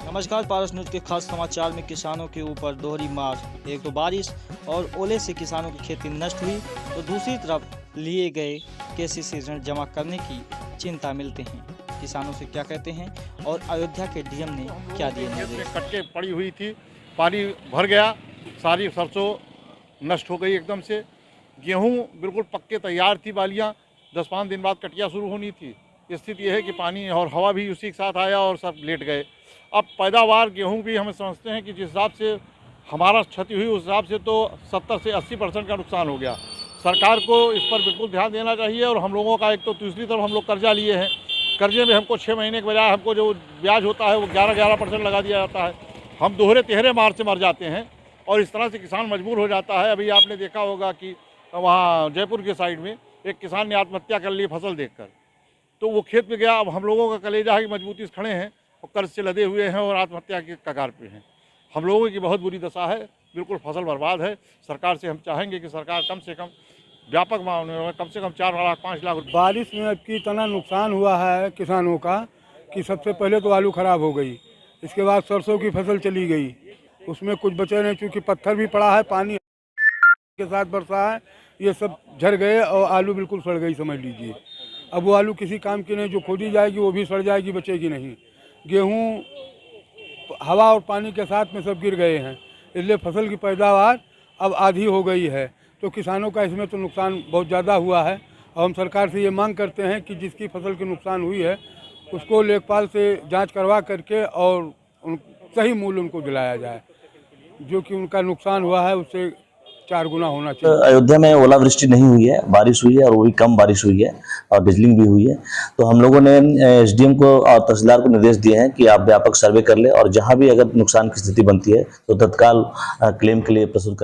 नमस्कार, पारस न्यूज के खास समाचार में किसानों के ऊपर दोहरी मार। एक तो बारिश और ओले से किसानों की खेती नष्ट हुई, तो दूसरी तरफ लिए गए केसीसी ऋण जमा करने की चिंता मिलते हैं। किसानों से क्या कहते हैं और अयोध्या के डीएम ने क्या दिए निर्देश। कटके पड़ी हुई थी, पानी भर गया, सारी सरसों नष्ट हो गई एकदम से। गेहूं बिल्कुल पक्के तैयार थी, बालियां 10-5 दिन बाद कटिया शुरू होनी थी। स्थिति यह है कि पानी और हवा भी उसी के साथ आया और सब लेट गए। अब पैदावार गेहूं भी हम समझते हैं कि जिस हिसाब से हमारा क्षति हुई उस हिसाब से तो 70 से 80% का नुकसान हो गया। सरकार को इस पर बिल्कुल ध्यान देना चाहिए। और हम लोगों का एक तो दूसरी तरफ हम लोग कर्जा लिए हैं, कर्जे में हमको 6 महीने के बजाय हमको जो ब्याज होता है वो 11% लगा दिया जाता है। हम दोहरे तिहरे मार से मर जाते हैं और इस तरह से किसान मजबूर हो जाता है। अभी आपने देखा होगा कि वहाँ जयपुर के साइड में एक किसान ने आत्महत्या कर ली फसल देखकर। तो वो खेत में गया। अब हम लोगों का कलेजा की मजबूती से खड़े हैं और कर्ज से लदे हुए हैं और आत्महत्या के कगार पे हैं। हम लोगों की बहुत बुरी दशा है, बिल्कुल फसल बर्बाद है। सरकार से हम चाहेंगे कि सरकार कम से कम व्यापक मामले में कम से कम 4 लाख 5 लाख। बारिश में अब की इतना नुकसान हुआ है किसानों का कि सबसे पहले तो आलू खराब हो गई, इसके बाद सरसों की फसल चली गई, उसमें कुछ बचे नहीं क्योंकि पत्थर भी पड़ा है, पानी के साथ बरसा है, ये सब झड़ गए और आलू बिल्कुल सड़ गई समझ लीजिए। अब वो आलू किसी काम की नहीं, जो खोदी जाएगी वो भी सड़ जाएगी, बचेगी नहीं। गेहूँ हवा और पानी के साथ में सब गिर गए हैं, इसलिए फसल की पैदावार अब आधी हो गई है। तो किसानों का इसमें तो नुकसान बहुत ज़्यादा हुआ है और हम सरकार से ये मांग करते हैं कि जिसकी फसल की नुकसान हुई है उसको लेखपाल से जांच करवा करके और सही मूल्य उनको दिलाया जाए। जो कि उनका नुकसान हुआ है उससे 4 गुना होना चाहिए। अयोध्या में ओलावृष्टि नहीं हुई है, बारिश हुई है और वो भी कम बारिश हुई है और बिजलिंग भी हुई है। तो हम लोगों ने एसडीएम को और तहसीलदार को निर्देश दिए हैं कि आप व्यापक सर्वे कर ले और जहां भी अगर नुकसान की स्थिति बनती है तो तत्काल क्लेम के लिए प्रस्तुत करें।